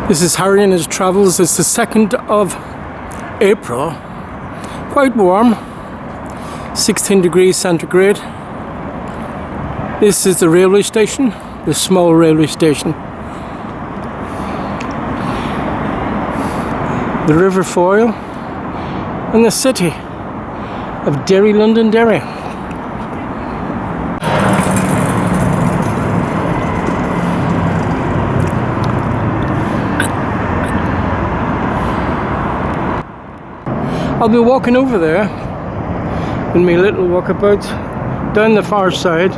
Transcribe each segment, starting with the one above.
This is Harry and his travels. It's the 2nd of April. Quite warm, 16 degrees centigrade. This is the railway station, the small railway station. The River Foyle and the city of Derry Londonderry. I'll be walking over there in my little walkabout down the far side,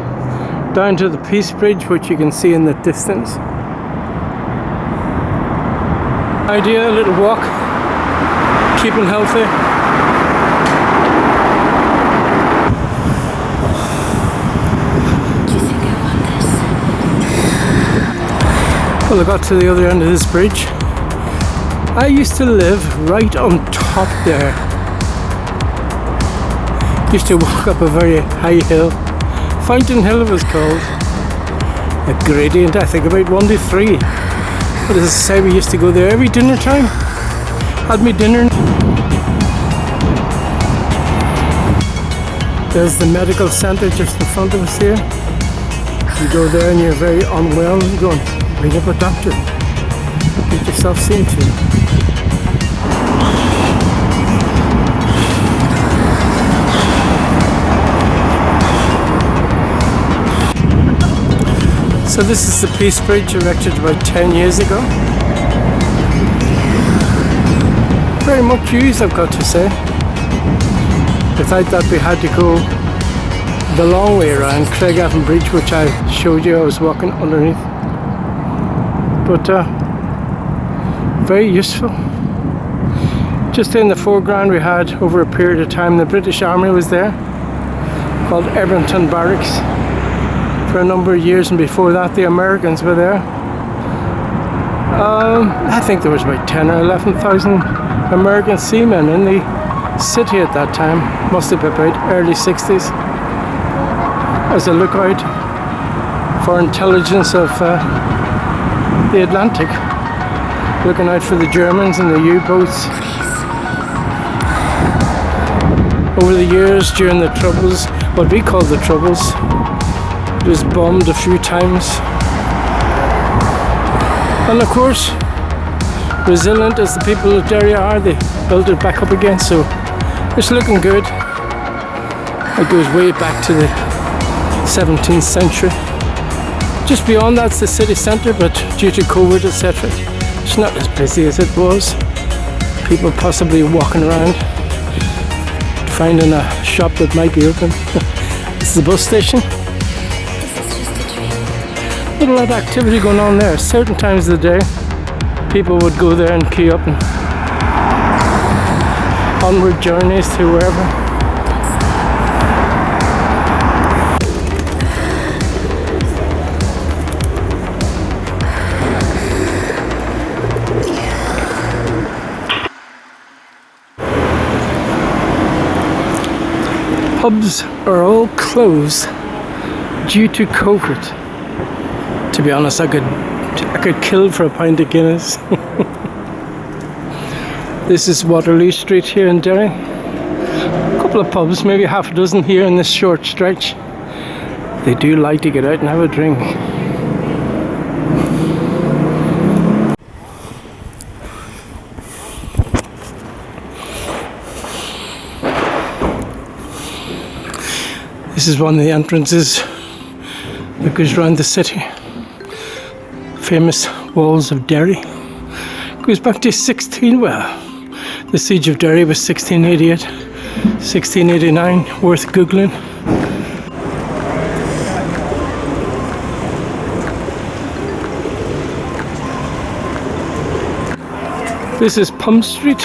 down to the Peace Bridge, which you can see in the distance. Idea, a little walk, keeping healthy. Do you think I want this? Well, I got to the other end of this bridge. I used to live right on top there. Used to walk up a very high hill. Fountain Hill it was called. A gradient, I think about 1 to 3. But as I say, we used to go there every dinner time. Had me dinner. There's the medical centre just in front of us here. You go there and you're very unwell, you go and ring up a doctor. Get yourself seen to. So this is the Peace Bridge, erected about 10 years ago. Very much used, I've got to say. Without that we had to go the long way around Craigavon Bridge, which I showed you I was walking underneath. But very useful. Just in the foreground we had, over a period of time, the British Army was there, called Everton Barracks, for a number of years, and before that the Americans were there. I think there was about 10 or 11,000 American seamen in the city at that time. Must have been about early 60s, as a lookout for intelligence of the Atlantic, looking out for the Germans and the U-boats. Over the years, during the Troubles, what we call the Troubles, it was bombed a few times. And of course, resilient as the people of Derry are, they built it back up again, so it's looking good. It goes way back to the 17th century. Just beyond that's the city centre, but due to COVID, etc., it's not as busy as it was. People possibly walking around, finding a shop that might be open. It's the bus station. A lot of activity going on there. Certain times of the day, people would go there and queue up and onward journeys to wherever. Pubs are all closed due to COVID. To be honest, I could kill for a pint of Guinness. This is Waterloo Street here in Derry. A couple of pubs, maybe half a dozen here in this short stretch. They do like to get out and have a drink. This is one of the entrances that goes around the city. Famous walls of Derry. Goes back to the siege of Derry was 1688, 1689, worth googling. This is Pump Street.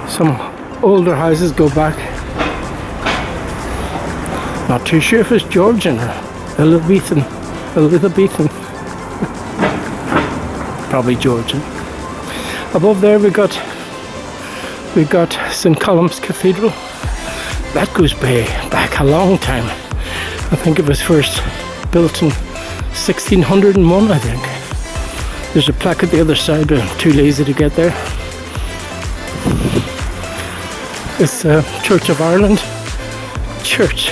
Some older houses go back. Not too sure if it's Georgian or Elizabethan. Probably Georgian. Above there we got St. Colum's Cathedral. That goes way back a long time. I think it was first built in 1601, I think. There's a plaque at the other side, but I'm too lazy to get there. It's the Church of Ireland church.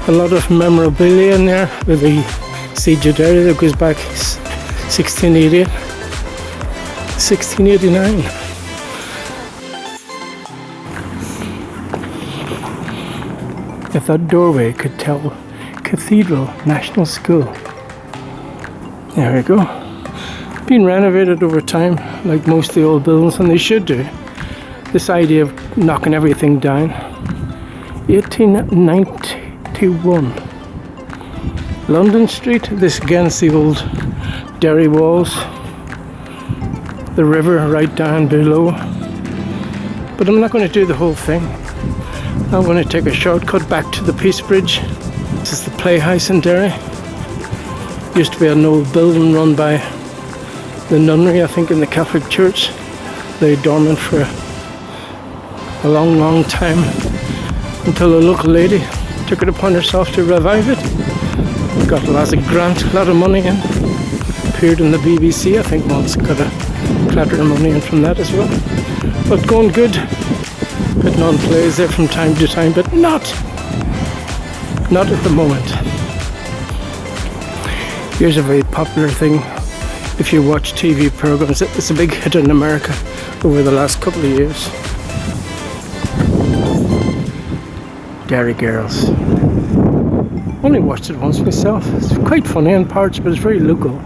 A lot of memorabilia in there with the siege of Derry that goes back 1688, 1689. If that doorway could tell Cathedral National School. There we go. Been renovated over time, like most of the old buildings, and they should do. This idea of knocking everything down. 1891. London Street. This against the old Derry walls. The river right down below. But I'm not going to do the whole thing. I'm going to take a shortcut back to the Peace Bridge. This is the Playhouse in Derry. Used to be an old building run by the nunnery, I think, in the Catholic Church. Lay dormant for a long, long time until a local lady took it upon herself to revive it. Got lots of grant, a lot of money in. Appeared in the BBC, I think once, got a clatter of money in from that as well. But going good. Putting on plays there from time to time, but not at the moment. Here's a very popular thing. If you watch TV programs, it's a big hit in America over the last couple of years. Derry Girls. Only watched it once myself. It's quite funny in parts, but it's very local.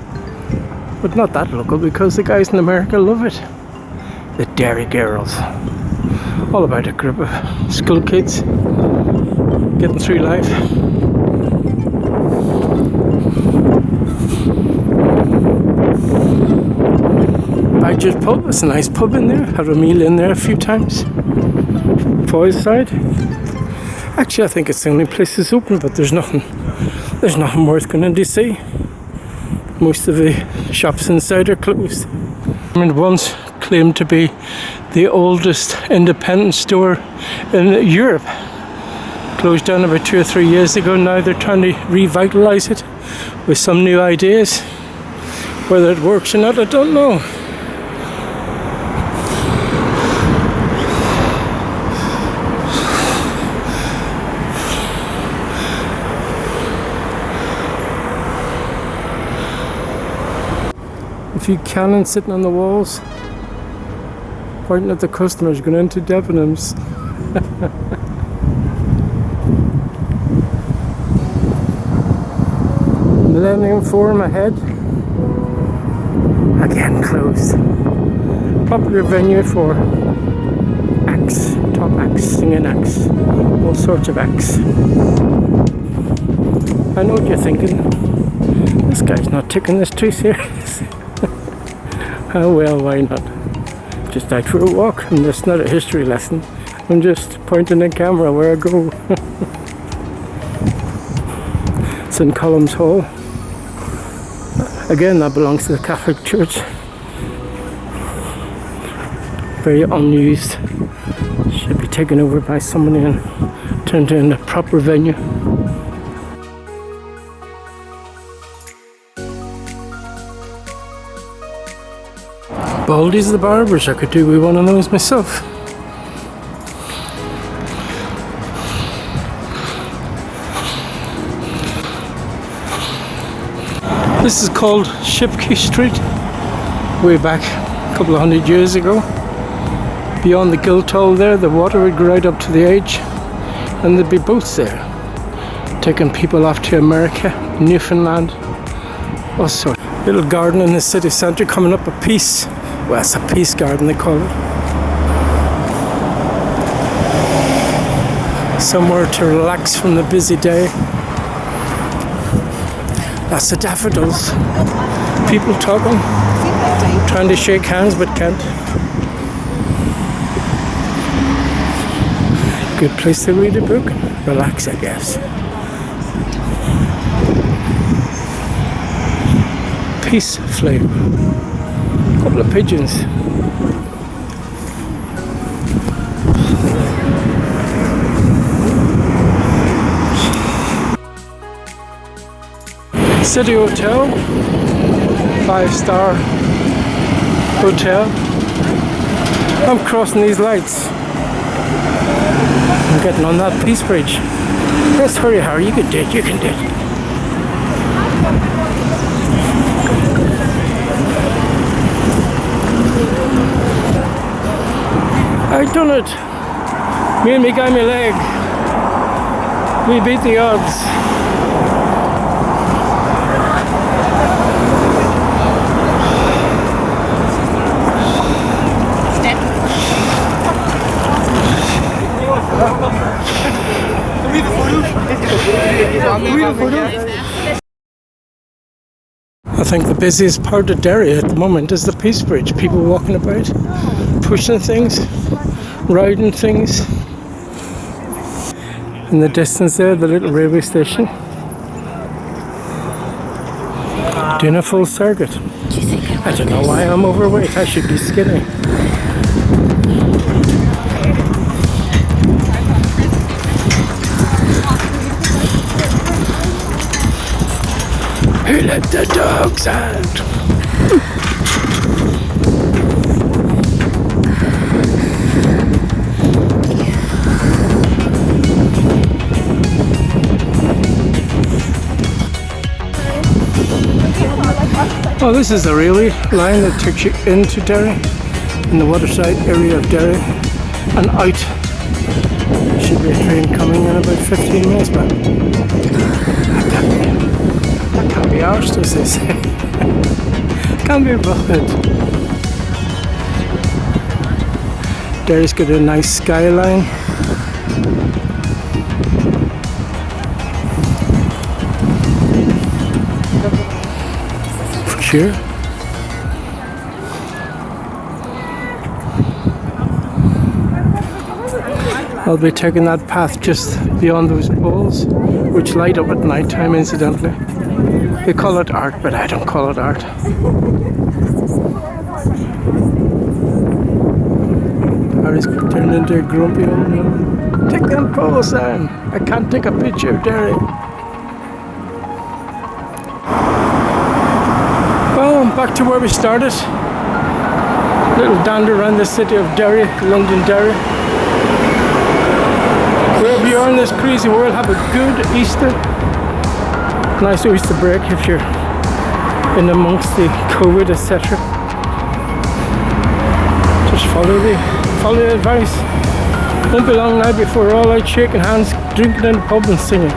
But not that local, because the guys in America love it. The Derry Girls. All about a group of school kids getting through life. Badger's Pub, it's a nice pub in there. Had a meal in there a few times. Foy's side. Actually, I think it's the only place that's open, but there's nothing worth going to see. Most of the shops inside are closed. I mean, once claimed to be the oldest independent store in Europe. Closed down about 2 or 3 years ago. Now they're trying to revitalise it with some new ideas. Whether it works or not, I don't know. A few cannons sitting on the walls, pointing at the customers going into Debenhams. Millennium Forum ahead. Again closed. Popular venue for acts, top acts, singing acts, all sorts of acts. I know what you're thinking. This guy's not taking this too serious. Oh well, why not? Just out for a walk, and that's not a history lesson. I'm just pointing the camera where I go. St. Column's Hall. Again, that belongs to the Catholic Church. Very unused. Should be taken over by somebody and turned into a proper venue. Baldy's the barbers. I could do with one of those myself. This is called Shipquay Street. Way back a couple of 100 years ago. Beyond the Guildhall there, the water would go right up to the edge, and there'd be boats there, taking people off to America, Newfoundland, all sorts. Little garden in the city centre coming up a piece. Well, it's a peace garden they call it. Somewhere to relax from the busy day. That's the daffodils. People talking, trying to shake hands but can't. Good place to read a book. Relax, I guess. Peace flame. Couple of pigeons. City Hotel, 5-star hotel. I'm crossing these lights. I'm getting on that Peace Bridge. Let's hurry, Harry. You can do it. You can do it. I done it. Me and me guy, my leg. We beat the odds. I think the busiest part of Derry at the moment is the Peace Bridge. People walking about, pushing things, riding things. In the distance there, the little railway station. Doing a full circuit. I don't know why I'm overweight. I should be skinny. Who let the dogs out? Oh, this is the railway line that takes you into Derry, in the waterside area of Derry, and out. There should be a train coming in about 15 minutes, but that can't be arsed, as they say. Can't be bothered. Derry's got a nice skyline. For sure. I'll be taking that path just beyond those poles, which light up at night time, incidentally. They call it art, but I don't call it art. Harry's turned into a grumpy old man. Take them poles down. I can't take a picture of Derry. Well, I'm back to where we started. Little dander around the city of Derry, Londonderry. Wherever you are in this crazy world, have a good Easter. Nice Easter break if you're in amongst the COVID, etc. Just follow the advice. Won't be long now before we're all out shaking hands, drinking in the pub and singing.